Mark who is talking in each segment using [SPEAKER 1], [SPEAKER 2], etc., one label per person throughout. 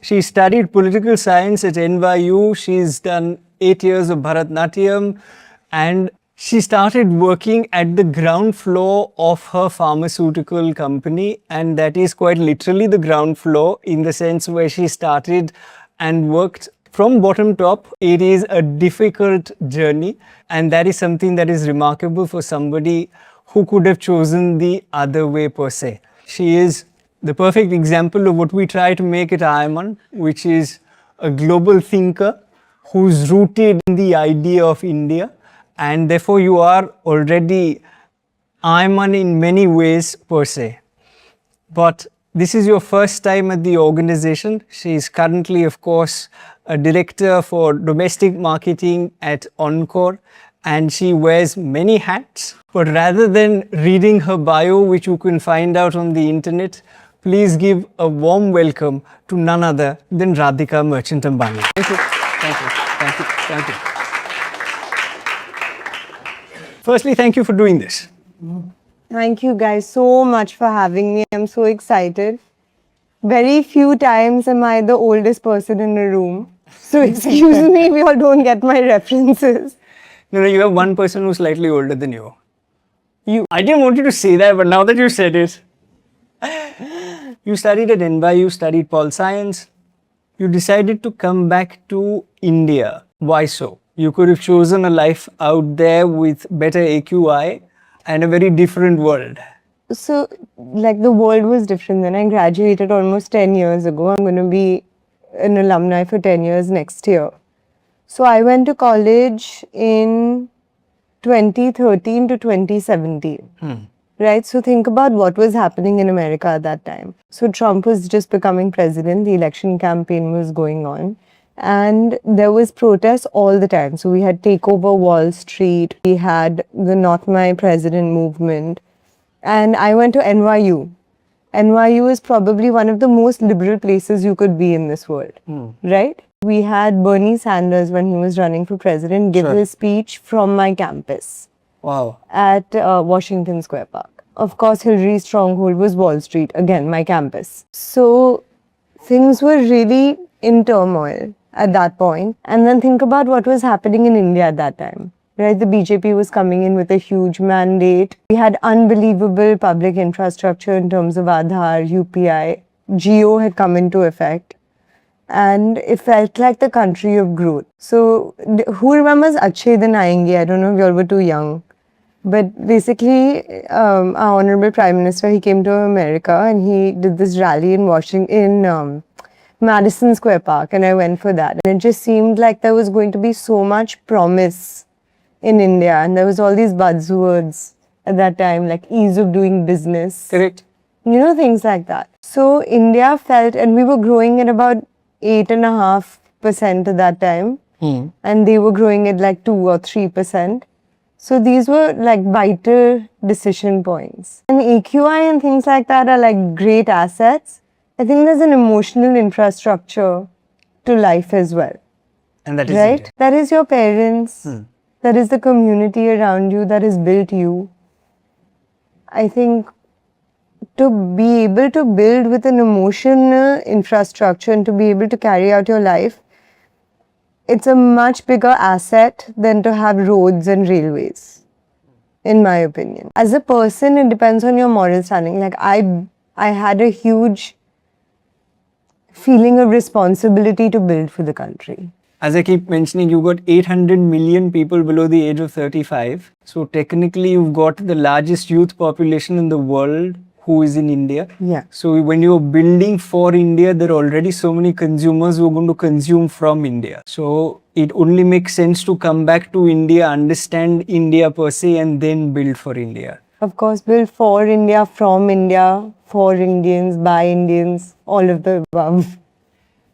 [SPEAKER 1] She studied political science at NYU. She's done 8 years of Bharatnatyam, and she started working at the ground floor of her pharmaceutical company, and that is quite literally the ground floor in the sense where she started and worked from bottom top. It is a difficult journey, and that is something that is remarkable for somebody who could have chosen the other way per se. She is the perfect example of what we try to make at I.I.M.U.N, which is a global thinker who's rooted in the idea of India, and therefore you are already I.I.M.U.N in many ways per se. But this is your first time at the organization. She is currently, of course, a director for domestic marketing at Encore, and she wears many hats. But rather than reading her bio, which you can find out on the internet, please give a warm welcome to none other than Radhika Ambani. Thank you. Thank you. Thank you. Thank you. Firstly, thank you for doing this.
[SPEAKER 2] Thank you guys so much for having me. I'm so excited. Very few times am I the oldest person in the room. So excuse me if you all don't get my references.
[SPEAKER 1] No, you have one person who's slightly older than you. I didn't want you to say that, but now that you said it. You studied at NYU, studied Pol Science. You decided to come back to India. Why so? You could have chosen a life out there with better AQI and a very different world.
[SPEAKER 2] So, like, the world was different then. I graduated almost 10 years ago. I'm going to be an alumni for 10 years next year. So, I went to college in 2013 to 2017. Right? So, think about what was happening in America at that time. So, Trump was just becoming president. The election campaign was going on. And there was protests all the time. So, we had Take Over Wall Street. We had the Not My President movement. And I went to NYU. NYU is probably one of the most liberal places you could be in this world, right? We had Bernie Sanders, when he was running for president, give his speech from my campus.
[SPEAKER 1] Wow.
[SPEAKER 2] At Washington Square Park. Of course, Hillary's stronghold was Wall Street, again, my campus. So things were really in turmoil at that point. And then think about what was happening in India at that time. Right, the BJP was coming in with a huge mandate. We had unbelievable public infrastructure in terms of Aadhaar, UPI. Geo had come into effect. And it felt like the country of growth. So, who remembers Achhe Din Aayenge? I don't know if you all were too young. But basically, our Honorable Prime Minister, he came to America and he did this rally in Madison Square Park, and I went for that. And it just seemed like there was going to be so much promise in India, and there was all these buzzwords at that time, like ease of doing business.
[SPEAKER 1] Correct.
[SPEAKER 2] You know, things like that. So India felt, and we were growing at about 8.5% at that time, and they were growing at like 2 or 3%. So these were like vital decision points. And AQI and things like that are like great assets. I think there's an emotional infrastructure to life as well.
[SPEAKER 1] And that is
[SPEAKER 2] right?
[SPEAKER 1] India.
[SPEAKER 2] That is your parents. That is the community around you that has built you. I think to be able to build with an emotional infrastructure and to be able to carry out your life, it's a much bigger asset than to have roads and railways, in my opinion. As a person, it depends on your moral standing. Like I had a huge feeling of responsibility to build for the country.
[SPEAKER 1] As I keep mentioning, you've got 800 million people below the age of 35. So technically, you've got the largest youth population in the world who is in India.
[SPEAKER 2] Yeah.
[SPEAKER 1] So when you're building for India, there are already so many consumers who are going to consume from India. So it only makes sense to come back to India, understand India per se, and then build for India.
[SPEAKER 2] Of course, build for India, from India, for Indians, by Indians, all of the above.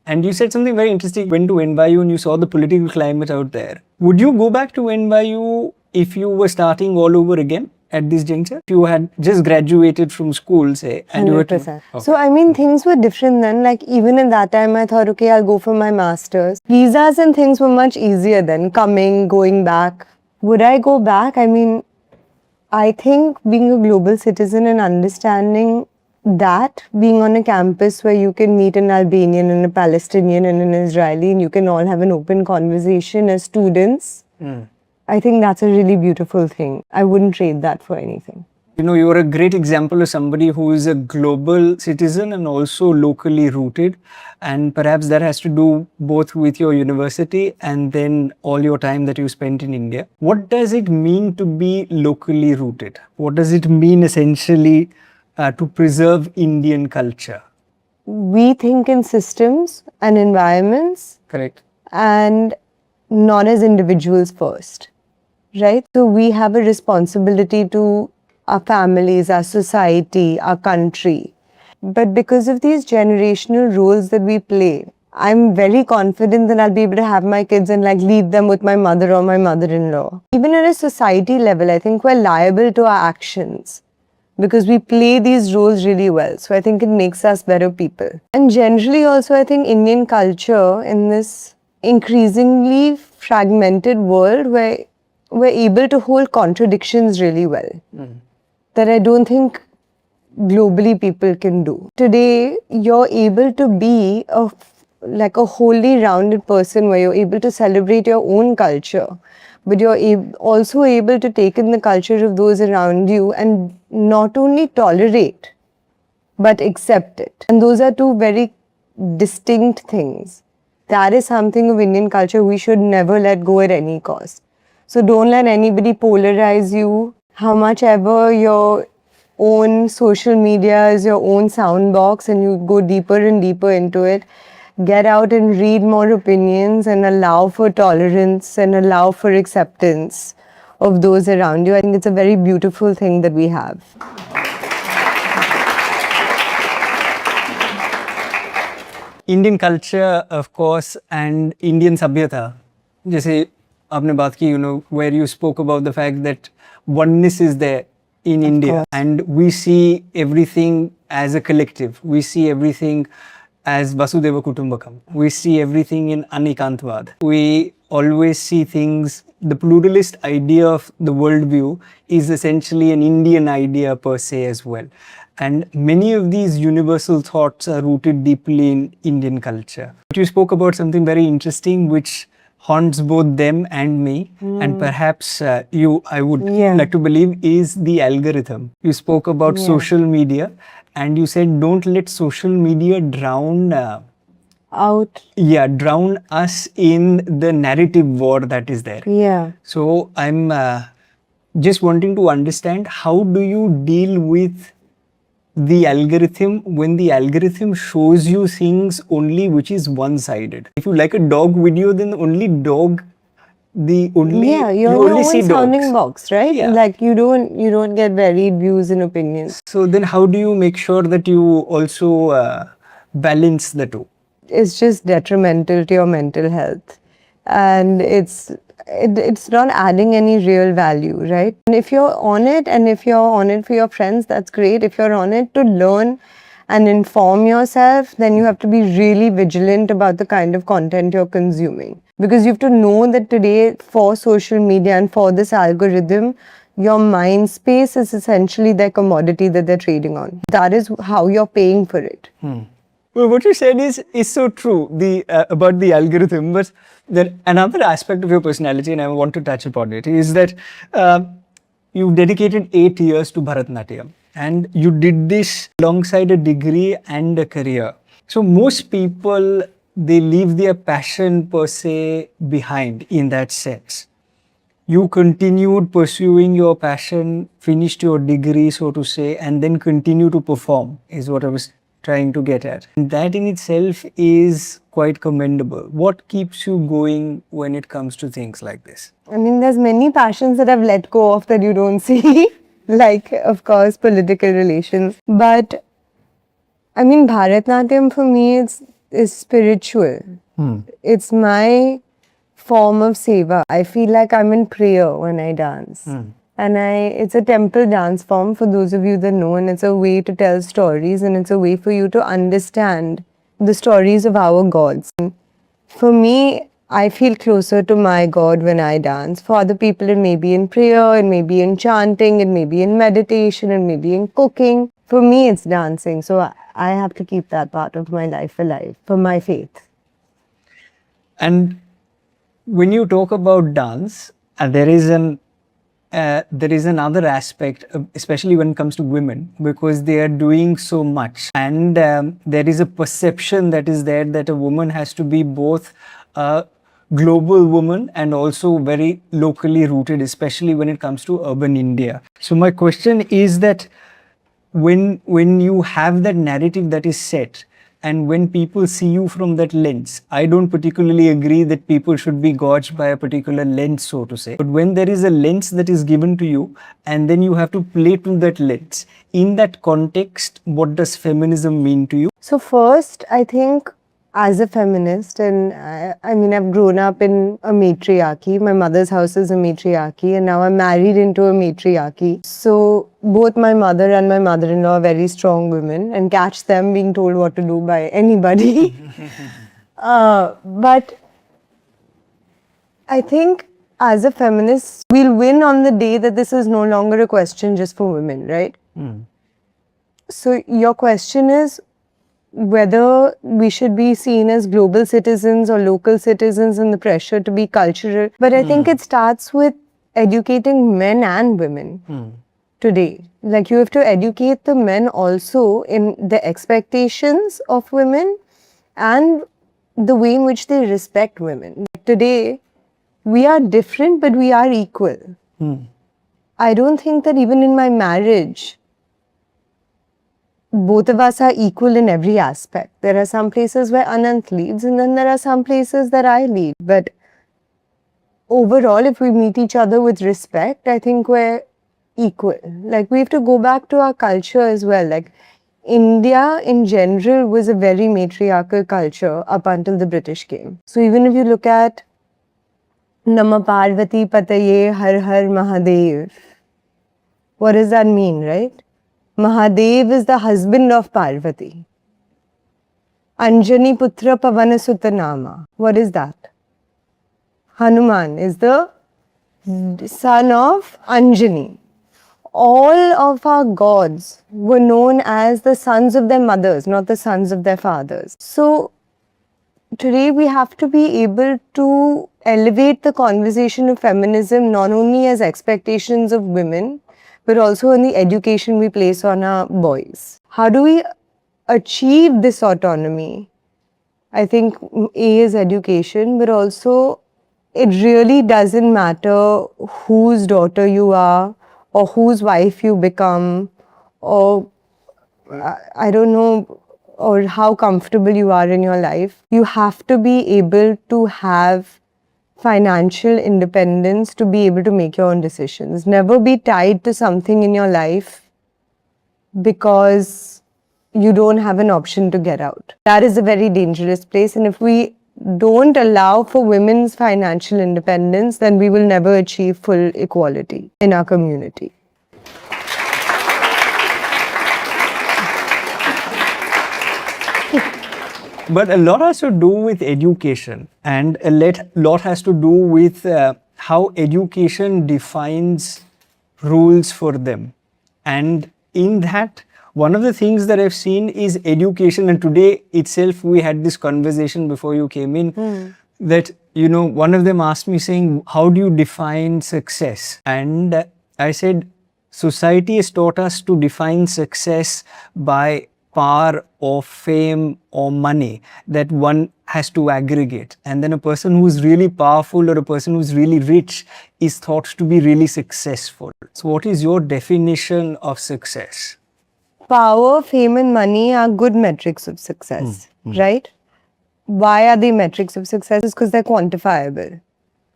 [SPEAKER 1] And you said something very interesting. You went to NYU and you saw the political climate out there. Would you go back to NYU if you were starting all over again at this juncture? If you had just graduated from school, say, and 100%. You were to,
[SPEAKER 2] okay. So, I mean, things were different then. Like, even in that time, I thought, okay, I'll go for my master's. Visas and things were much easier then, coming, going back. Would I go back? I mean, I think being a global citizen and understanding that being on a campus where you can meet an Albanian and a Palestinian and an Israeli and you can all have an open conversation as students, I think that's a really beautiful thing. I wouldn't trade that for anything.
[SPEAKER 1] You know, you're a great example of somebody who is a global citizen and also locally rooted. And perhaps that has to do both with your university and then all your time that you spent in India. What does it mean to be locally rooted? What does it mean essentially to preserve Indian culture?
[SPEAKER 2] We think in systems and environments
[SPEAKER 1] Correct.
[SPEAKER 2] and not as individuals first, right? So we have a responsibility to our families, our society, our country. But because of these generational roles that we play, I'm very confident that I'll be able to have my kids and like leave them with my mother or my mother-in-law. Even at a society level, I think we're liable to our actions because we play these roles really well. So I think it makes us better people. And generally also, I think Indian culture in this increasingly fragmented world where we're able to hold contradictions really well. That I don't think globally people can do. Today, you're able to be like a wholly rounded person where you're able to celebrate your own culture, but you're also able to take in the culture of those around you and not only tolerate, but accept it. And those are two very distinct things. That is something of Indian culture we should never let go at any cost. So don't let anybody polarize you. How much ever your own social media is your own sound box and you go deeper and deeper into it, get out and read more opinions and allow for tolerance and allow for acceptance of those around you. I think it's a very beautiful thing that we have.
[SPEAKER 1] Indian culture, of course, and Indian sabhyata. जैसे आपने बात की, you know, where you spoke about the fact that oneness is there in India, and we see everything as a collective. We see everything as Vasudeva Kutumbakam. We see everything in Anikantvad. We always see things. The pluralist idea of the worldview is essentially an Indian idea per se as well. And many of these universal thoughts are rooted deeply in Indian culture. But you spoke about something very interesting which haunts both them and me, and perhaps I would like to believe, is the algorithm. You spoke about social media, and you said don't let social media drown drown us in the narrative war that is there. So I'm just wanting to understand, how do you deal with the algorithm when the algorithm shows you things only which is one-sided? If you like a dog video, then only dog, you
[SPEAKER 2] you're your
[SPEAKER 1] only
[SPEAKER 2] own
[SPEAKER 1] see
[SPEAKER 2] sounding
[SPEAKER 1] dogs.
[SPEAKER 2] box, right? Like you don't get varied views and opinions.
[SPEAKER 1] So then how do you make sure that you also balance the two?
[SPEAKER 2] It's just detrimental to your mental health, and it's not adding any real value, right? And if you're on it, and if you're on it for your friends, that's great. If you're on it to learn and inform yourself, then you have to be really vigilant about the kind of content you're consuming, because you have to know that today, for social media and for this algorithm, your mind space is essentially their commodity that they're trading on. That is how you're paying for it.
[SPEAKER 1] Well, what you said is so true, about the algorithm. But there another aspect of your personality, and I want to touch upon it, is that you dedicated 8 years to Bharatanatyam, and you did this alongside a degree and a career. So most people, they leave their passion per se behind in that sense. You continued pursuing your passion, finished your degree, so to say, and then continue to perform, is what I was trying to get at. And that in itself is quite commendable. What keeps you going when it comes to things like this?
[SPEAKER 2] I mean, there's many passions that I've let go of that you don't see, like, of course, political relations. But, I mean, Bharatanatyam for me is spiritual. It's my form of seva. I feel like I'm in prayer when I dance. And it's a temple dance form, for those of you that know, and it's a way to tell stories, and it's a way for you to understand the stories of our gods. And for me, I feel closer to my God when I dance. For other people, it may be in prayer, it may be in chanting, it may be in meditation, it may be in cooking. for me, it's dancing. So I have to keep that part of my life alive for my faith.
[SPEAKER 1] And when you talk about dance, there is another aspect, especially when it comes to women, because they are doing so much, and there is a perception that is there that a woman has to be both a global woman and also very locally rooted, especially when it comes to urban India. So my question is that when you have that narrative that is set, and when people see you from that lens, I don't particularly agree that people should be gauged by a particular lens, so to say, but when there is a lens that is given to you and then you have to play to that lens, in that context, what does feminism mean to you?
[SPEAKER 2] So first, I think as a feminist, and I mean, I've grown up in a matriarchy. My mother's house is a matriarchy, and now I'm married into a matriarchy. So both my mother and my mother-in-law are very strong women, and catch them being told what to do by anybody. But I think as a feminist, we'll win on the day that this is no longer a question just for women, right? So your question is whether we should be seen as global citizens or local citizens and the pressure to be cultural. But I think it starts with educating men and women today. Like you have to educate the men also in the expectations of women and the way in which they respect women. Today, we are different, but we are equal. I don't think that even in my marriage, both of us are equal in every aspect. There are some places where Anant leads, and then there are some places that I lead. But overall, if we meet each other with respect, I think we're equal. Like we have to go back to our culture as well. Like India in general was a very matriarchal culture up until the British came. So even if you look at Nama Parvati Pataye Har Har Mahadev, what does that mean, right? Mahadev is the husband of Parvati. Anjani Putra Pavana Sutanama. What is that? Hanuman is the son of Anjani. All of our gods were known as the sons of their mothers, not the sons of their fathers. So today we have to be able to elevate the conversation of feminism not only as expectations of women, but also in the education we place on our boys. How do we achieve this autonomy? I think A is education, but also it really doesn't matter whose daughter you are or whose wife you become, or I don't know, or how comfortable you are in your life. You have to be able to have financial independence to be able to make your own decisions. Never be tied to something in your life because you don't have an option to get out. That is a very dangerous place, and if we don't allow for women's financial independence, then we will never achieve full equality in our community.
[SPEAKER 1] But a lot has to do with education, and a lot has to do with how education defines rules for them. And in that, one of the things that I've seen is education. And today itself, we had this conversation before you came in that, you know, one of them asked me saying, how do you define success? And I said, society has taught us to define success by power or fame or money that one has to aggregate, and then a person who's really powerful or a person who's really rich is thought to be really successful. So what is your definition of success?
[SPEAKER 2] Power, fame and money are good metrics of success, right? Why are they metrics of success? It's because they're quantifiable.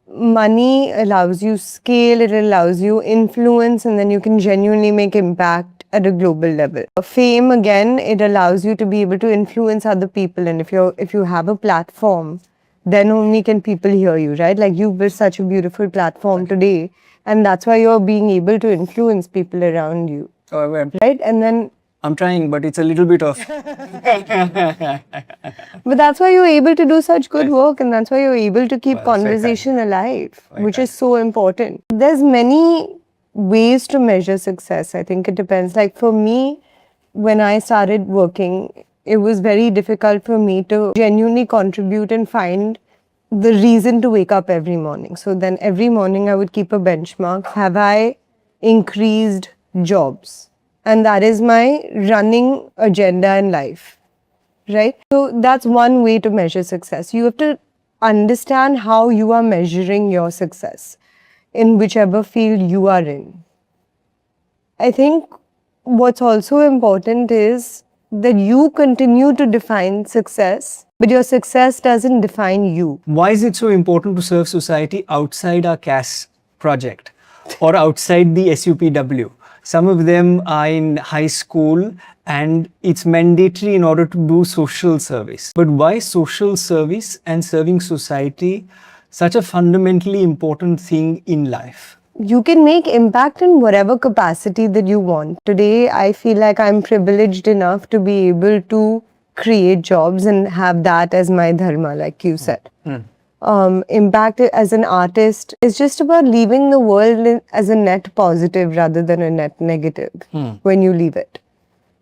[SPEAKER 2] Money allows you scale, it allows you influence, and then you can genuinely make impact at a global level. Fame, again, it allows you to be able to influence other people, and if you have a platform, then only can people hear you, right? Like you've built such a beautiful platform today, and that's why you're being able to influence people around you, right? And then
[SPEAKER 1] I'm trying, but it's a little bit of...
[SPEAKER 2] But that's why you're able to do such good work, and that's why you're able to keep conversation alive, which is so important. There's many ways to measure success. I think it depends. Like for me, when I started working, it was very difficult for me to genuinely contribute and find the reason to wake up every morning. So then every morning I would keep a benchmark. Have I increased jobs? And that is my running agenda in life, right? So that's one way to measure success. You have to understand how you are measuring your success in whichever field you are in. I think what's also important is that you continue to define success, but your success doesn't define you.
[SPEAKER 1] Why is it so important to serve society outside our caste project or outside the SUPW? Some of them are in high school and it's mandatory in order to do social service. But why social service and serving society such a fundamentally important thing in life?
[SPEAKER 2] You can make impact in whatever capacity that you want. Today, I feel like I'm privileged enough to be able to create jobs and have that as my dharma, like you said. Impact as an artist is just about leaving the world as a net positive rather than a net negative when you leave it.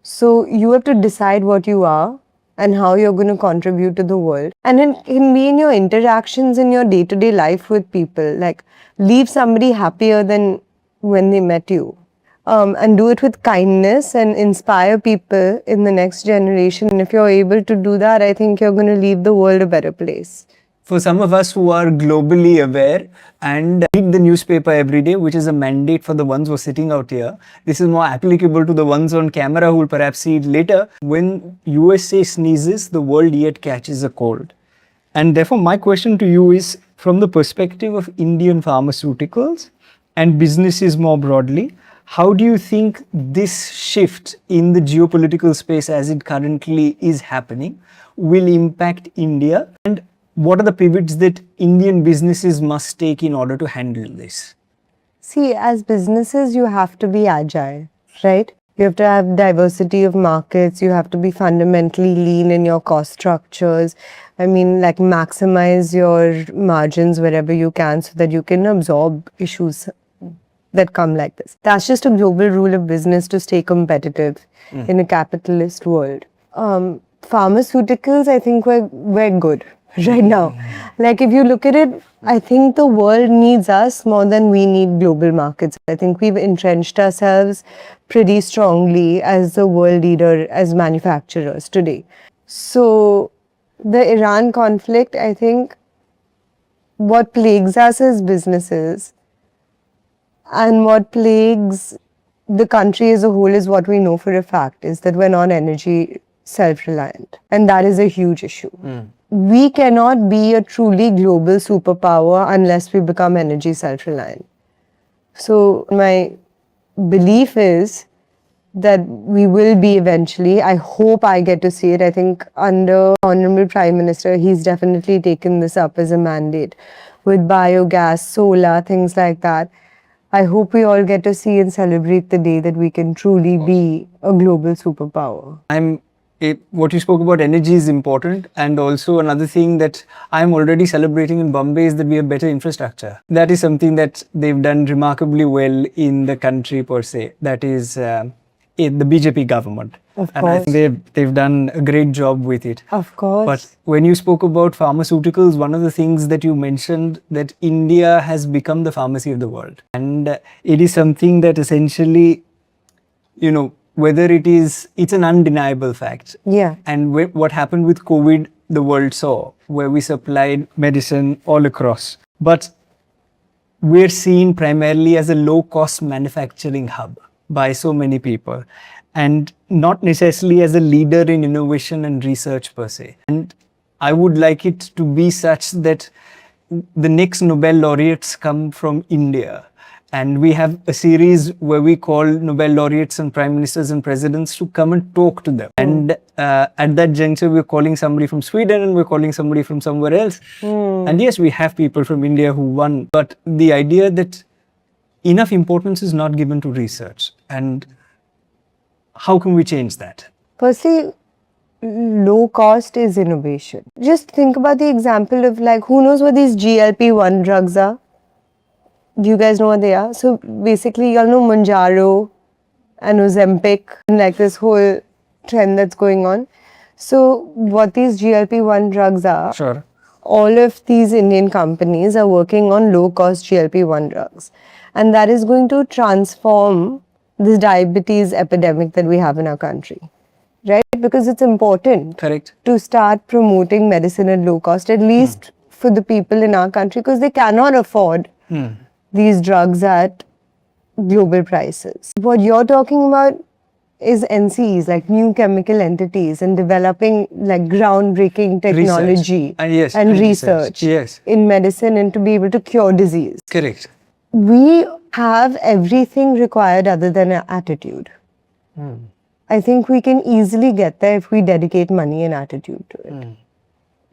[SPEAKER 2] So you have to decide what you are and how you're going to contribute to the world. And it can be in your interactions in your day-to-day life with people. Like, leave somebody happier than when they met you. And do it with kindness and inspire people in the next generation. And if you're able to do that, I think you're going to leave the world a better place.
[SPEAKER 1] For some of us who are globally aware and read the newspaper every day, which is a mandate for the ones who are sitting out here, this is more applicable to the ones on camera who will perhaps see it later. When USA sneezes, the world yet catches a cold. And therefore, my question to you is, from the perspective of Indian pharmaceuticals and businesses more broadly, how do you think this shift in the geopolitical space as it currently is happening will impact India? And what are the pivots that Indian businesses must take in order to handle this?
[SPEAKER 2] See, as businesses, you have to be agile, right? You have to have diversity of markets. You have to be fundamentally lean in your cost structures. I mean, like, maximize your margins wherever you can so that you can absorb issues that come like this. That's just a global rule of business to stay competitive in a capitalist world. Pharmaceuticals, I think we're good right now. Like, if you look at it, I think the world needs us more than we need global markets. I think we've entrenched ourselves pretty strongly as the world leader as manufacturers today. So the Iran conflict, I think what plagues us as businesses and what plagues the country as a whole is what we know for a fact, is that we're not energy self-reliant. And that is a huge issue. We cannot be a truly global superpower unless we become energy self-reliant. So my belief is that we will be eventually. I hope I get to see it. I think under Honorable Prime Minister, he's definitely taken this up as a mandate with biogas, solar, things like that. I hope we all get to see and celebrate the day that we can truly be a global superpower.
[SPEAKER 1] What you spoke about energy is important, and also another thing that I'm already celebrating in Bombay is that we have better infrastructure. That is something that they've done remarkably well in the country per se. That is in the BJP government.
[SPEAKER 2] Of
[SPEAKER 1] and I
[SPEAKER 2] course.
[SPEAKER 1] think they've done a great job with it.
[SPEAKER 2] Of course.
[SPEAKER 1] But when you spoke about pharmaceuticals, one of the things that you mentioned that India has become the pharmacy of the world. And it is something that essentially, whether it's an undeniable fact.
[SPEAKER 2] Yeah.
[SPEAKER 1] And what happened with COVID, the world saw, where we supplied medicine all across. But we're seen primarily as a low-cost manufacturing hub by so many people, and not necessarily as a leader in innovation and research per se. And I would like it to be such that the next Nobel laureates come from India. And we have a series where we call Nobel laureates and prime ministers and presidents to come and talk to them. And at that juncture, we're calling somebody from Sweden and we're calling somebody from somewhere else. And yes, we have people from India who won. But the idea that enough importance is not given to research. And how can we change that?
[SPEAKER 2] Firstly, low cost is innovation. Just think about the example of, like, who knows what these GLP-1 drugs are? Do you guys know what they are? So basically, you all know Mounjaro and Ozempic and like this whole trend that's going on. So what these GLP-1 drugs are,
[SPEAKER 1] Sure.
[SPEAKER 2] all of these Indian companies are working on low-cost GLP-1 drugs. And that is going to transform this diabetes epidemic that we have in our country, right? Because it's important
[SPEAKER 1] Correct.
[SPEAKER 2] to start promoting medicine at low cost, at least for the people in our country, because they cannot afford these drugs at global prices. What you're talking about is NCEs, like new chemical entities, and developing like groundbreaking technology
[SPEAKER 1] And
[SPEAKER 2] research
[SPEAKER 1] Yes.
[SPEAKER 2] in medicine and to be able to cure disease.
[SPEAKER 1] Correct.
[SPEAKER 2] We have everything required other than an attitude. I think we can easily get there if we dedicate money and attitude to it.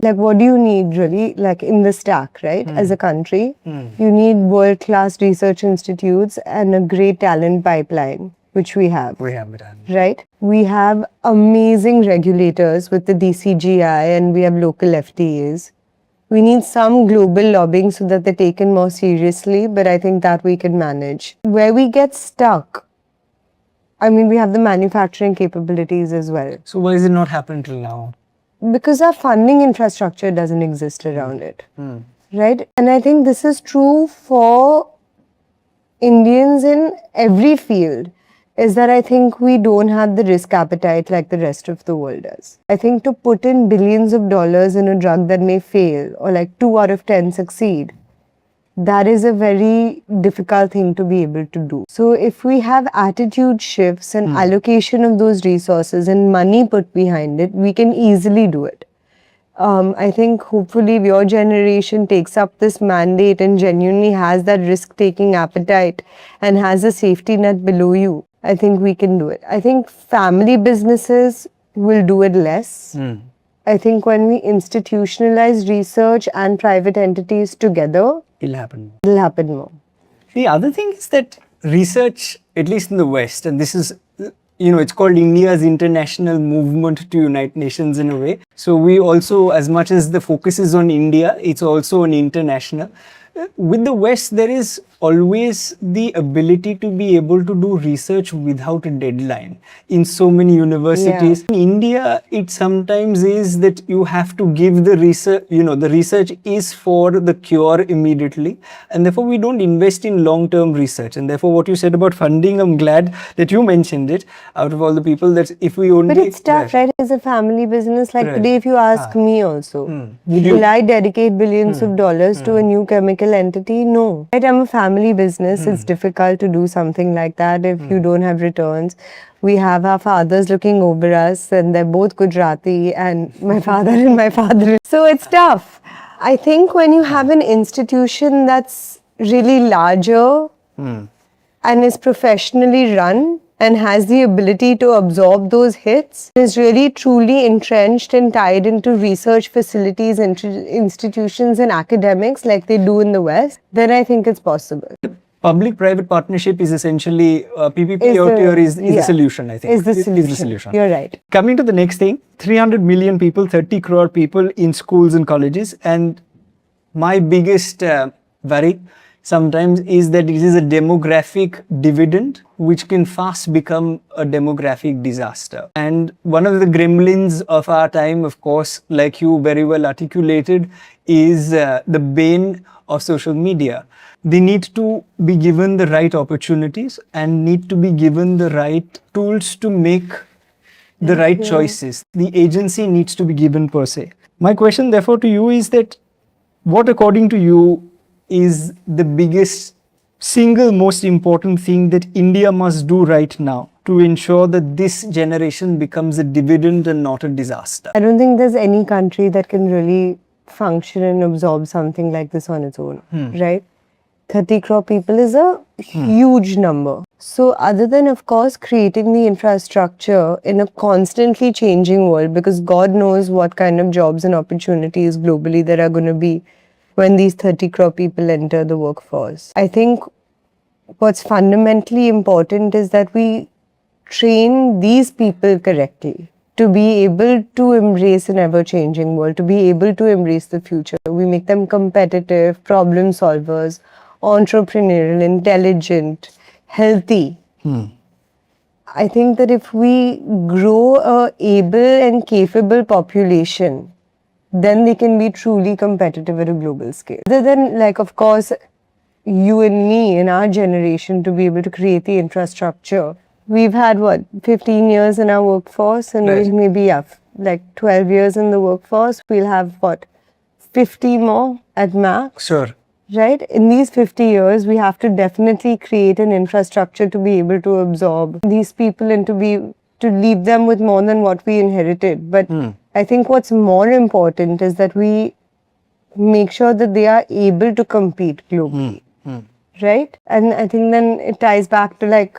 [SPEAKER 2] Like, what do you need really, like in the stack, right? As a country, you need world-class research institutes and a great talent pipeline, which we have.
[SPEAKER 1] We have it.
[SPEAKER 2] Right? We have amazing regulators with the DCGI and we have local FTAs. We need some global lobbying so that they're taken more seriously, but I think that we can manage. Where we get stuck, I mean, we have the manufacturing capabilities as well.
[SPEAKER 1] So why is it not happening till now?
[SPEAKER 2] Because our funding infrastructure doesn't exist around it. Right? And I think this is true for Indians in every field, is that I think we don't have the risk appetite like the rest of the world does. I think to put in billions of dollars in a drug that may fail, or like 2 out of 10 succeed, that is a very difficult thing to be able to do. So if we have attitude shifts and allocation of those resources and money put behind it, we can easily do it. I think hopefully if your generation takes up this mandate and genuinely has that risk-taking appetite and has a safety net below you, I think we can do it. I think family businesses will do it less. I think when we institutionalize research and private entities together,
[SPEAKER 1] It'll happen.
[SPEAKER 2] it'll happen more.
[SPEAKER 1] The other thing is that research, at least in the West, and this is, it's called India's international movement to United Nations in a way. So we also, as much as the focus is on India, it's also on international. With the West, there is always the ability to be able to do research without a deadline in so many universities. In India, it sometimes is that you have to give the research, the research is for the cure immediately, and therefore we don't invest in long-term research. And therefore what you said about funding, I'm glad that you mentioned it out of all the people, that if we only...
[SPEAKER 2] But it's tough, right? It's a family business. Like today, if you ask me also, will I dedicate billions of dollars to a new chemical entity? No. Right? I'm a family business. It's difficult to do something like that if you don't have returns. We have our fathers looking over us and they're both Gujarati, and my father and my father. So it's tough. I think when you have an institution that's really larger and is professionally run and has the ability to absorb those hits, is really truly entrenched and tied into research facilities, institutions and academics like they do in the West, then I think it's possible.
[SPEAKER 1] Public-private partnership is essentially, PPP out here is the solution, I think.
[SPEAKER 2] Is the solution. You're right.
[SPEAKER 1] Coming to the next thing, 300 million people, 30 crore people in schools and colleges, and my biggest worry sometimes is that it is a demographic dividend which can fast become a demographic disaster. And one of the gremlins of our time, of course, like you very well articulated, is the bane of social media. They need to be given the right opportunities and need to be given the right tools to make the right choices. The agency needs to be given per se. My question therefore to you is that what according to you is the biggest single most important thing that India must do right now to ensure that this generation becomes a dividend and not a disaster?
[SPEAKER 2] I don't think there's any country that can really function and absorb something like this on its own, right? 30 crore people is a huge number. So other than, of course, creating the infrastructure in a constantly changing world, because God knows what kind of jobs and opportunities globally there are going to be when these 30 crore people enter the workforce. I think what's fundamentally important is that we train these people correctly to be able to embrace an ever-changing world, to be able to embrace the future. We make them competitive, problem solvers, entrepreneurial, intelligent, healthy. I think that if we grow a able and capable population, then they can be truly competitive at a global scale. Other than, like, of course, you and me in our generation to be able to create the infrastructure. We've had what, 15 years in our workforce, and
[SPEAKER 1] Right.
[SPEAKER 2] we'll maybe have like 12 years in the workforce. We'll have what, 50 more at max.
[SPEAKER 1] Sure.
[SPEAKER 2] Right? In these 50 years, we have to definitely create an infrastructure to be able to absorb these people and to leave them with more than what we inherited. But I think what's more important is that we make sure that they are able to compete globally. Right? And I think then it ties back to like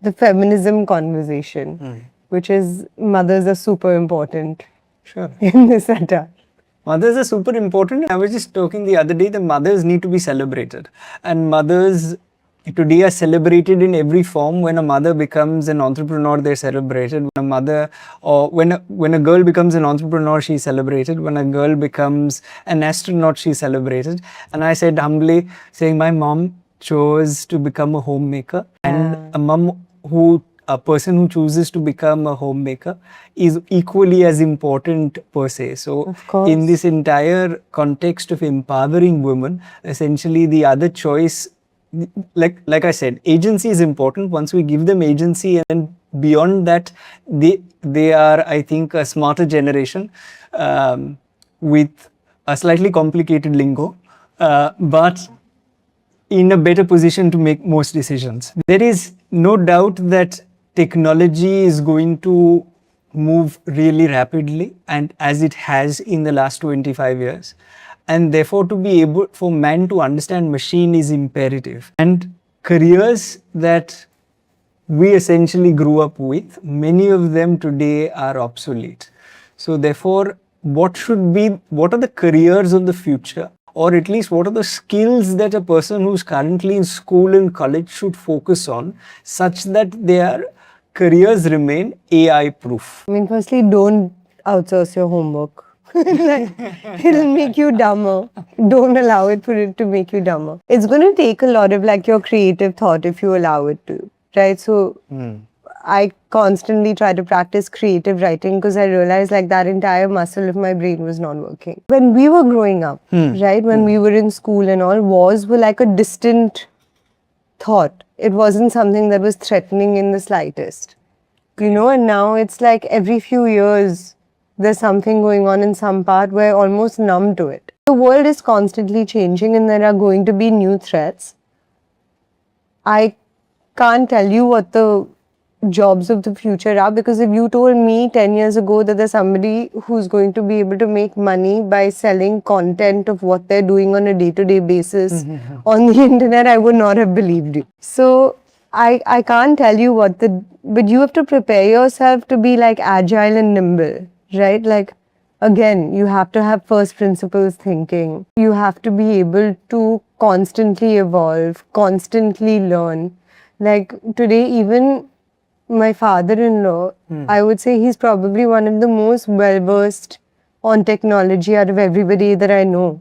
[SPEAKER 2] the feminism conversation, which is mothers are super important
[SPEAKER 1] Sure.
[SPEAKER 2] in this setup.
[SPEAKER 1] Mothers are super important. I was just talking the other day that mothers need to be celebrated. And mothers today are celebrated in every form. When a mother becomes an entrepreneur, they're celebrated. When a mother or when a girl becomes an entrepreneur, she's celebrated. When a girl becomes an astronaut, she's celebrated. And I said humbly, saying my mom chose to become a homemaker, and a person who chooses to become a homemaker is equally as important per se. So
[SPEAKER 2] Of course.
[SPEAKER 1] in this entire context of empowering women, essentially the other choice, like I said, agency is important. Once we give them agency, and then beyond that, they are, I think, a smarter generation with a slightly complicated lingo, but in a better position to make most decisions. There is no doubt that technology is going to move really rapidly, and as it has in the last 25 years. And therefore, to be able for man to understand machine is imperative. And careers that we essentially grew up with, many of them today are obsolete. So therefore, what are the careers of the future? Or at least what are the skills that a person who's currently in school and college should focus on, such that their careers remain AI proof?
[SPEAKER 2] I mean, firstly, don't outsource your homework. Like, it'll make you dumber. Don't allow it for it to make you dumber. It's going to take a lot of like your creative thought if you allow it to, right? So I constantly try to practice creative writing because I realized like that entire muscle of my brain was not working. When we were growing up, right, when we were in school and all, wars were like a distant thought. It wasn't something that was threatening in the slightest. You know, and now it's like every few years there's something going on in some part where we're almost numb to it. The world is constantly changing and there are going to be new threats. I can't tell you what the jobs of the future are, because if you told me 10 years ago that there's somebody who's going to be able to make money by selling content of what they're doing on a day-to-day basis on the internet, I would not have believed you. So I can't tell you but you have to prepare yourself to be like agile and nimble, right? Like, again, you have to have first principles thinking. You have to be able to constantly evolve, constantly learn. Like today, even my father-in-law, I would say he's probably one of the most well-versed on technology out of everybody that I know.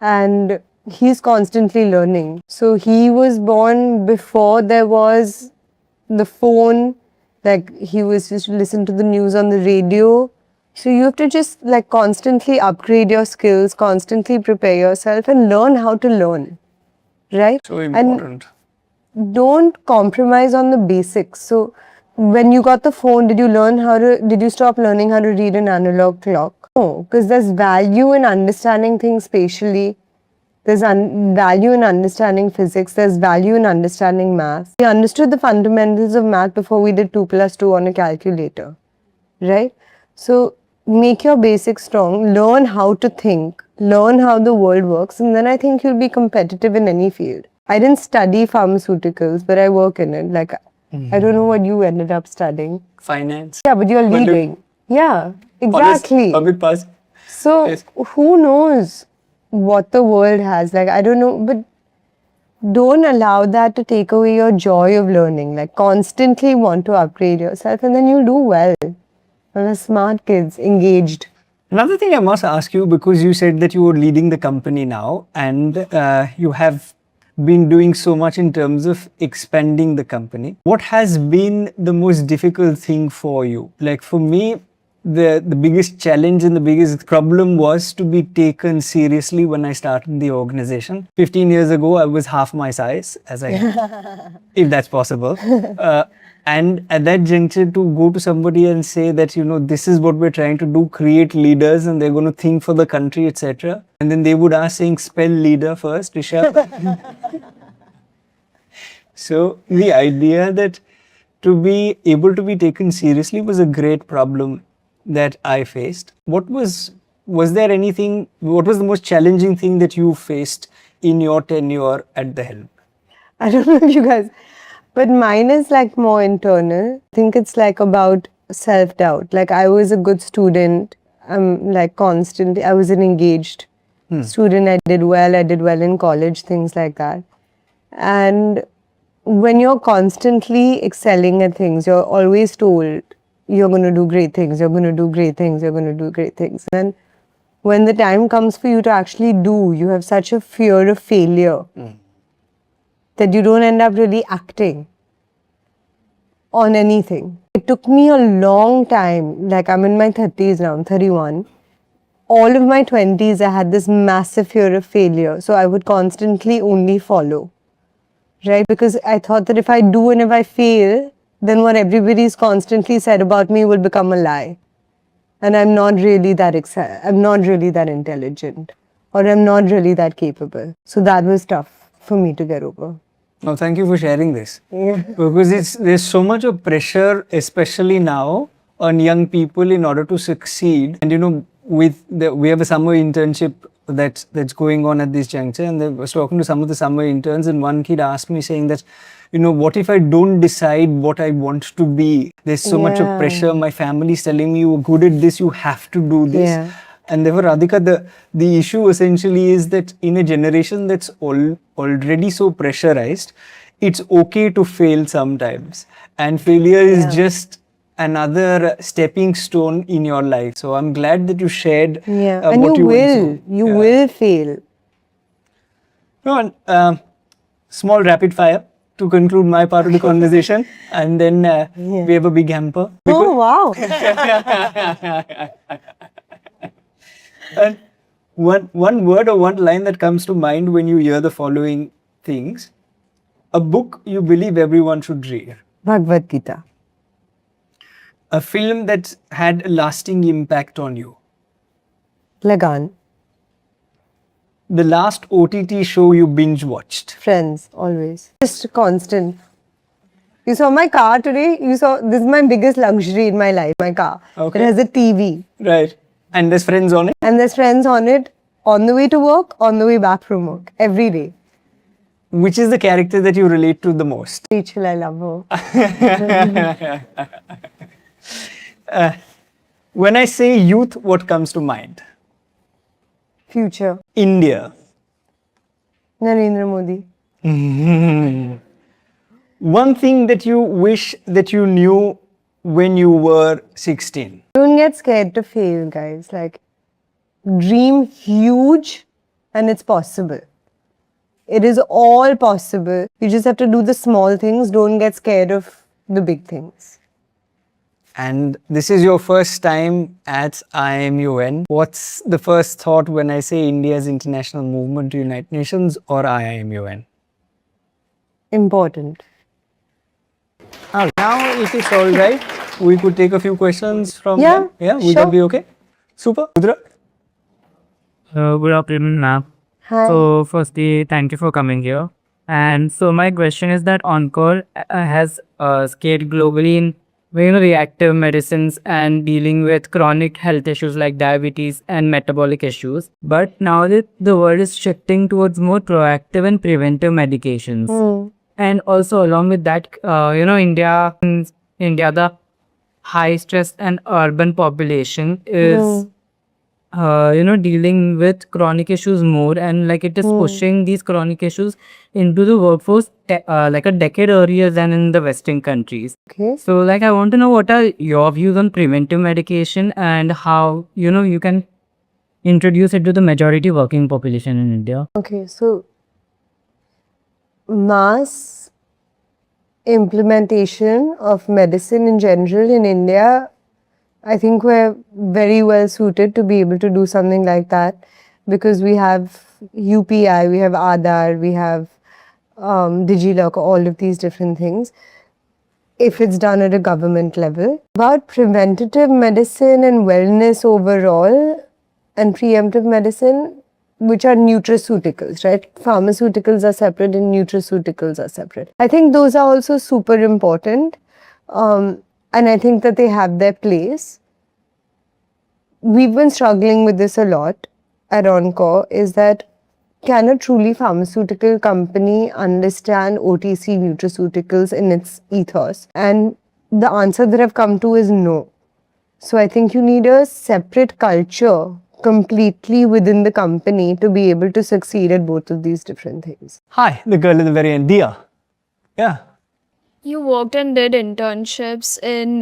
[SPEAKER 2] And he's constantly learning. So he was born before there was the phone. Like, he was just listen to the news on the radio. So you have to just like constantly upgrade your skills, constantly prepare yourself and learn how to learn. Right?
[SPEAKER 1] So important.
[SPEAKER 2] And don't compromise on the basics. So when you got the phone, did you stop learning how to read an analog clock? No, because there's value in understanding things spatially. There's value in understanding physics. There's value in understanding math. We understood the fundamentals of math before we did 2 plus 2 on a calculator. Right? So make your basics strong. Learn how to think. Learn how the world works. And then I think you'll be competitive in any field. I didn't study pharmaceuticals, but I work in it. Like, I don't know what you ended up studying.
[SPEAKER 1] Finance.
[SPEAKER 2] Yeah, but you're leading. Yeah, exactly.
[SPEAKER 1] Public pass.
[SPEAKER 2] So
[SPEAKER 1] Yes.
[SPEAKER 2] who knows what the world has? Like, I don't know, but don't allow that to take away your joy of learning. Like, constantly want to upgrade yourself and then you'll do well. And smart kids, engaged.
[SPEAKER 1] Another thing I must ask you, because you said that you were leading the company now and you have been doing so much in terms of expanding the company. What has been the most difficult thing for you? Like for me, the biggest challenge and the biggest problem was to be taken seriously when I started the organization. 15 years ago, I was half my size, as I am, if that's possible. And at that juncture, to go to somebody and say that, this is what we're trying to do, create leaders, and they're going to think for the country, etc. And then they would ask saying, spell leader first, Rishabh. So the idea that to be able to be taken seriously was a great problem that I faced. Was there anything, what was the most challenging thing that you faced in your tenure at the helm?
[SPEAKER 2] I don't know if you guys, but mine is like more internal. I think it's like about self-doubt. Like I was a good student. I'm like constantly, I was an engaged student. I did well in college, things like that. And when you're constantly excelling at things, you're always told you're going to do great things, you're going to do great things, you're going to do great things. And when the time comes for you to actually do, you have such a fear of failure that you don't end up really acting on anything. It took me a long time, like I'm in my 30s now, I'm 31. All of my 20s, I had this massive fear of failure. So I would constantly only follow, right? Because I thought that if I do and if I fail, then what everybody's constantly said about me will become a lie. And I'm not really that I'm not really that intelligent, or I'm not really that capable. So that was tough for me to get over.
[SPEAKER 1] No, thank you for sharing this.
[SPEAKER 2] Yeah.
[SPEAKER 1] Because there's so much of pressure, especially now, on young people in order to succeed. And we have a summer internship that's going on at this juncture, and I was talking to some of the summer interns, and one kid asked me saying that, what if I don't decide what I want to be? There's so much of pressure. My family's telling me, you're good at this, you have to do this.
[SPEAKER 2] Yeah.
[SPEAKER 1] And therefore, Radhika, the issue essentially is that in a generation that's already so pressurized, it's okay to fail sometimes. And failure is just another stepping stone in your life. So I'm glad that you shared
[SPEAKER 2] And
[SPEAKER 1] what
[SPEAKER 2] you
[SPEAKER 1] went through.
[SPEAKER 2] you will fail.
[SPEAKER 1] No, and, small rapid fire to conclude my part of the conversation. And then we have a big hamper.
[SPEAKER 2] Oh, wow.
[SPEAKER 1] And one word or one line that comes to mind when you hear the following things: a book you believe everyone should read,
[SPEAKER 2] Bhagavad Gita.
[SPEAKER 1] a film that had a lasting impact on you,
[SPEAKER 2] Lagan.
[SPEAKER 1] the last OTT show you binge watched.
[SPEAKER 2] Friends, always. Just constant. You saw my car today? This is my biggest luxury in my life, my car.
[SPEAKER 1] Okay.
[SPEAKER 2] It has a TV.
[SPEAKER 1] Right. And there's friends on it.
[SPEAKER 2] And there's friends on it on the way to work, on the way back from work, every day.
[SPEAKER 1] Which is the character that you relate to the most?
[SPEAKER 2] Rachel, I love her.
[SPEAKER 1] When I say youth, what comes to mind?
[SPEAKER 2] Future.
[SPEAKER 1] India.
[SPEAKER 2] Narendra Modi.
[SPEAKER 1] One thing that you wish that you knew when you were 16.
[SPEAKER 2] Don't get scared to fail, guys. Like, dream huge and it's possible. It is all possible. You just have to do the small things. Don't get scared of the big things.
[SPEAKER 1] And this is your first time at I.I.M.U.N. What's the first thought when I say India's international movement to United Nations or I.I.M.U.N.?
[SPEAKER 2] Important.
[SPEAKER 1] Now, if it's all right, we could take a few questions from
[SPEAKER 2] Yeah,
[SPEAKER 1] them. Yeah, would
[SPEAKER 2] sure.
[SPEAKER 1] that be okay? Super. Rudra?
[SPEAKER 3] Good afternoon, ma'am.
[SPEAKER 2] Hi.
[SPEAKER 3] So, firstly, thank you for coming here. And so, my question is that Encore has scaled globally in reactive medicines and dealing with chronic health issues like diabetes and metabolic issues. But now that the world is shifting towards more proactive and preventive medications, and also along with that, India, the high stress and urban population is dealing with chronic issues more, and like it is pushing these chronic issues into the workforce like a decade earlier than in the Western countries.
[SPEAKER 2] Okay.
[SPEAKER 3] So like I want to know what are your views on preventive medication and how you can introduce it to the majority working population in India.
[SPEAKER 2] Okay, so mass implementation of medicine in general in India, I think we're very well suited to be able to do something like that because we have UPI, we have Aadhaar, we have DigiLocker, all of these different things if it's done at a government level. About preventative medicine and wellness overall and preemptive medicine, which are nutraceuticals, right? Pharmaceuticals are separate and nutraceuticals are separate. I think those are also super important. And I think that they have their place. We've been struggling with this a lot at Encore, is that can a truly pharmaceutical company understand OTC nutraceuticals in its ethos? And the answer that I've come to is no. So I think you need a separate culture completely within the company to be able to succeed at both of these different things.
[SPEAKER 1] Hi, the girl at the very end, Dia. Yeah.
[SPEAKER 4] You worked and did internships in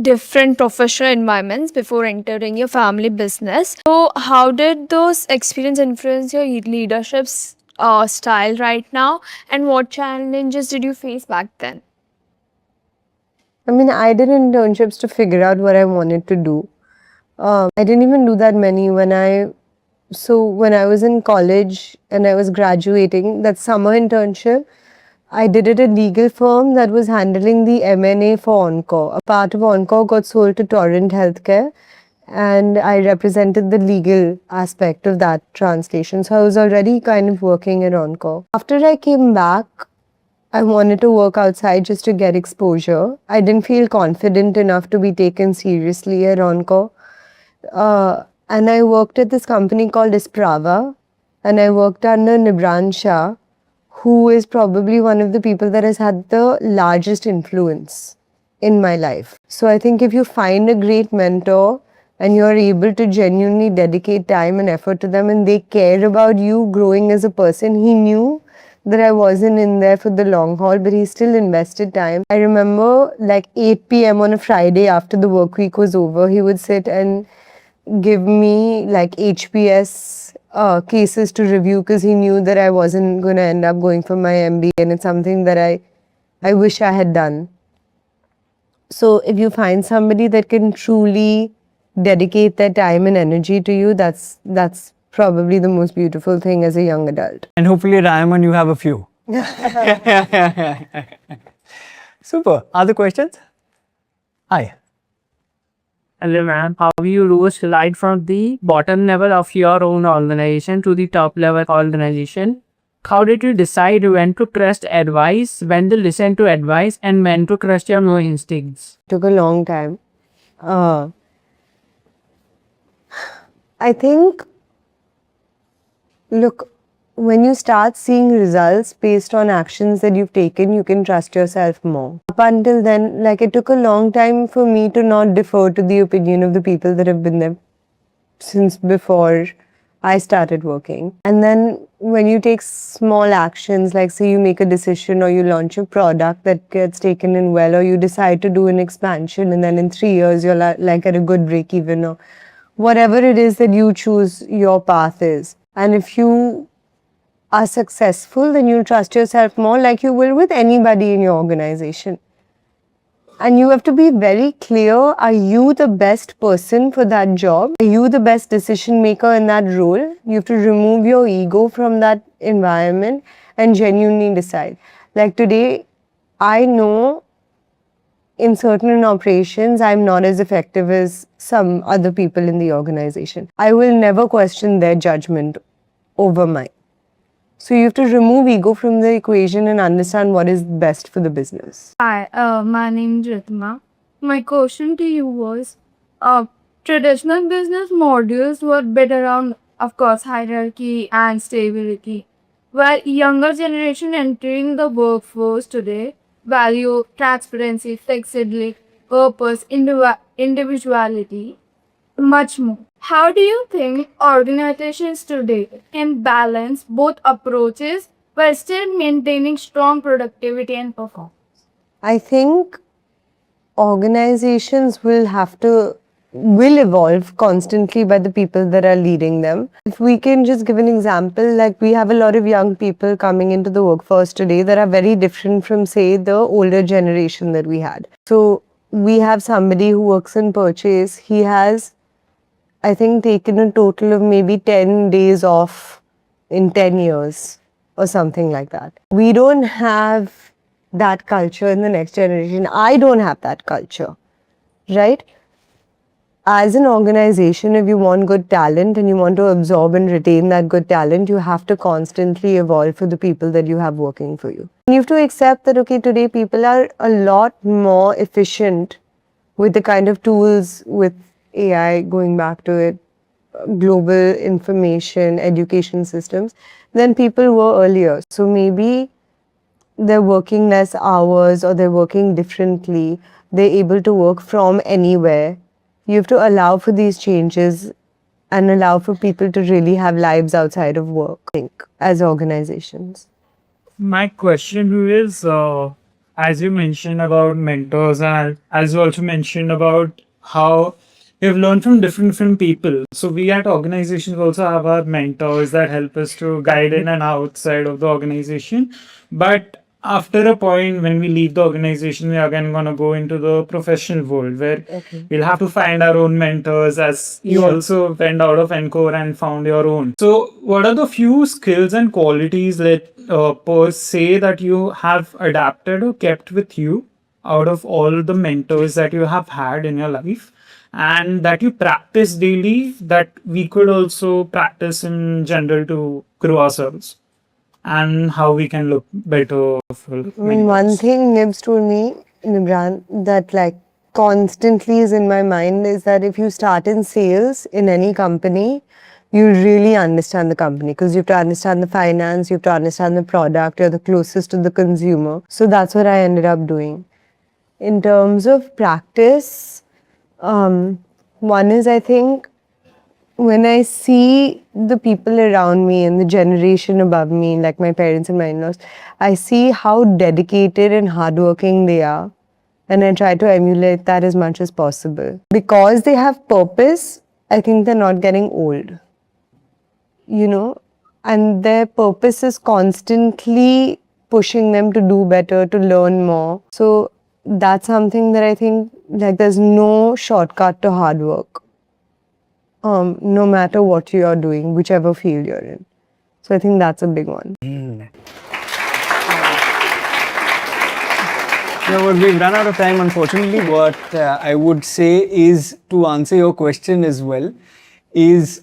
[SPEAKER 4] different professional environments before entering your family business. So, how did those experience influence your leadership style right now, and what challenges did you face back then?
[SPEAKER 2] I mean, I did internships to figure out what I wanted to do. I didn't even do that many when I was in college and I was graduating, that summer internship, I did it at a legal firm that was handling the M&A for Encore. A part of Encore got sold to Torrent Healthcare and I represented the legal aspect of that translation. So I was already kind of working at Encore. After I came back, I wanted to work outside just to get exposure. I didn't feel confident enough to be taken seriously at Encore. And I worked at this company called Isprava, and I worked under Nibran Shah, who is probably one of the people that has had the largest influence in my life. So I think if you find a great mentor and you're able to genuinely dedicate time and effort to them and they care about you growing as a person, he knew that I wasn't in there for the long haul, but he still invested time. I remember like 8 p.m. on a Friday after the work week was over, he would sit and give me like HPS cases to review because he knew that I wasn't going to end up going for my MBA, and it's something that I wish I had done. So if you find somebody that can truly dedicate their time and energy to you, that's probably the most beautiful thing as a young adult.
[SPEAKER 1] And hopefully at I.I.M.U.N you have a few. Super. Other questions? Hi.
[SPEAKER 3] Hello, ma'am. How you rose right from the bottom level of your own organization to the top level organization? How did you decide when to trust advice, when to listen to advice, and when to trust your own instincts?
[SPEAKER 2] Took a long time. I think, look, when you start seeing results based on actions that you've taken, you can trust yourself more. Up until then, like it took a long time for me to not defer to the opinion of the people that have been there since before I started working. And then when you take small actions, like say you make a decision or you launch a product that gets taken in well, or you decide to do an expansion and then in 3 years you're like at a good break even, or whatever it is that you choose your path is. And if you are successful, then you'll trust yourself more like you will with anybody in your organization. And you have to be very clear, are you the best person for that job? Are you the best decision maker in that role? You have to remove your ego from that environment and genuinely decide. Like today, I know in certain operations, I'm not as effective as some other people in the organization. I will never question their judgment over mine. So you have to remove ego from the equation and understand what is best for the business.
[SPEAKER 4] Hi, my name is Ritma. My question to you was, traditional business models were built around, of course, hierarchy and stability, while younger generation entering the workforce today value transparency, flexibility, purpose, individuality, much more. How do you think organizations today can balance both approaches while still maintaining strong productivity and performance?
[SPEAKER 2] I think organizations will have to will evolve constantly by the people that are leading them. If we can just give an example, like we have a lot of young people coming into the workforce today that are very different from, say, the older generation that we had. So we have somebody who works in purchase. He has, I think, taken a total of maybe 10 days off in 10 years or something like that. We don't have that culture in the next generation. I don't have that culture, right? As an organization, if you want good talent and you want to absorb and retain that good talent, you have to constantly evolve for the people that you have working for you. You have to accept that, okay, today people are a lot more efficient with the kind of tools, with AI, going back to it, global information, education systems, than people were earlier. So maybe they're working less hours or they're working differently. They're able to work from anywhere. You have to allow for these changes and allow for people to really have lives outside of work, I think, as organizations.
[SPEAKER 5] My question is, as you mentioned about mentors, and as you also mentioned about how we've learned from different people. So we at organizations also have our mentors that help us to guide in and outside of the organization. But after a point when we leave the organization, we are again gonna go into the professional world where we'll have to find our own mentors, as you also went out of Encore and found your own. So what are the few skills and qualities that per se that you have adapted or kept with you out of all the mentors that you have had in your life and that you practice daily that we could also practice in general to grow ourselves and how we can look better for
[SPEAKER 2] I mean, one
[SPEAKER 5] mentors?
[SPEAKER 2] thing Nibs told me, Nibran, that like constantly is in my mind is that if you start in sales in any company, you really understand the company because you have to understand the finance, you have to understand the product, you're the closest to the consumer. So that's what I ended up doing. In terms of practice, one is, I think, when I see the people around me and the generation above me, like my parents and my in-laws, I see how dedicated and hardworking they are. And I try to emulate that as much as possible. Because they have purpose, I think they're not getting old. You know, and their purpose is constantly pushing them to do better, to learn more. So that's something that I think, like, there's no shortcut to hard work. No matter what you are doing, whichever field you're in. So I think that's a big one.
[SPEAKER 1] Yeah, well, we've run out of time, unfortunately. What I would say is, to answer your question as well, is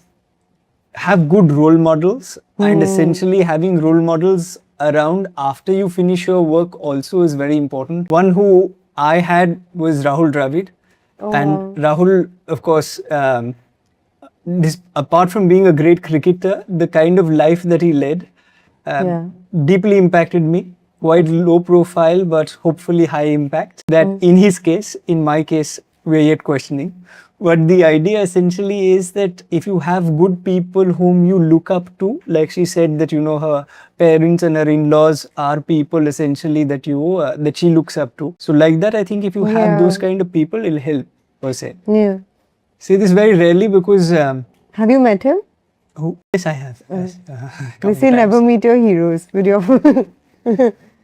[SPEAKER 1] have good role models, and essentially having role models around after you finish your work also is very important. One who I had was Rahul Dravid. And Rahul, of course, apart from being a great cricketer, the kind of life that he led deeply impacted me. Quite low profile, but hopefully high impact. That in his case, in my case, we're yet questioning. But the idea essentially is that if you have good people whom you look up to, like she said that, you know, her parents and her in-laws are people essentially that you that she looks up to. So like that, I think if you have those kind of people, it'll help per se.
[SPEAKER 2] Yeah.
[SPEAKER 1] Say this very rarely because
[SPEAKER 2] Have you met him?
[SPEAKER 1] yes, I have. Yes,
[SPEAKER 2] They
[SPEAKER 1] couple
[SPEAKER 2] say never
[SPEAKER 1] times.
[SPEAKER 2] meet your heroes, but your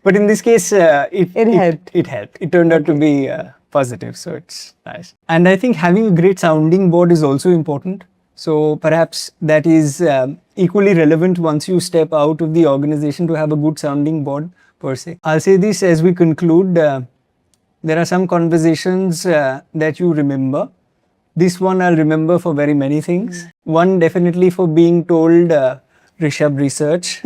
[SPEAKER 1] But in this case, it
[SPEAKER 2] helped.
[SPEAKER 1] It helped. It turned out to be positive, so it's nice. And I think having a great sounding board is also important. So perhaps that is equally relevant once you step out of the organization to have a good sounding board per se. I'll say this as we conclude. There are some conversations that you remember. This one I'll remember for very many things. One definitely for being told Rishabh research.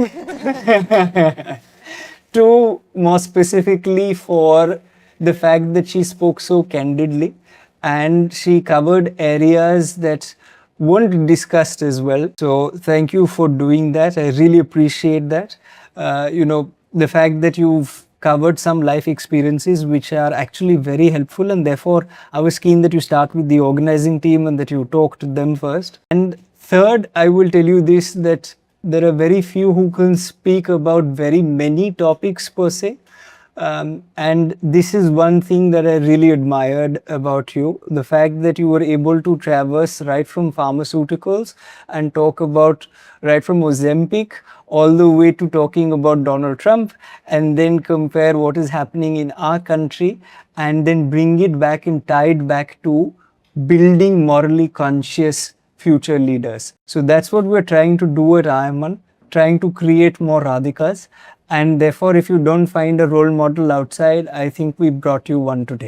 [SPEAKER 1] Two, more specifically for the fact that she spoke so candidly and she covered areas that weren't discussed as well. So thank you for doing that. I really appreciate that. You know, the fact that you've covered some life experiences which are actually very helpful, and therefore I was keen that you start with the organizing team and that you talk to them first. And third, I will tell you this, that there are very few who can speak about very many topics per se, And this is one thing that I really admired about you, the fact that you were able to traverse right from pharmaceuticals and talk about right from Ozempic all the way to talking about Donald Trump, and then compare what is happening in our country and then bring it back and tie it back to building morally conscious future leaders. So that's what we're trying to do at I.I.M.U.N, trying to create more Radhikas. And therefore, if you don't find a role model outside, I think we brought you one today.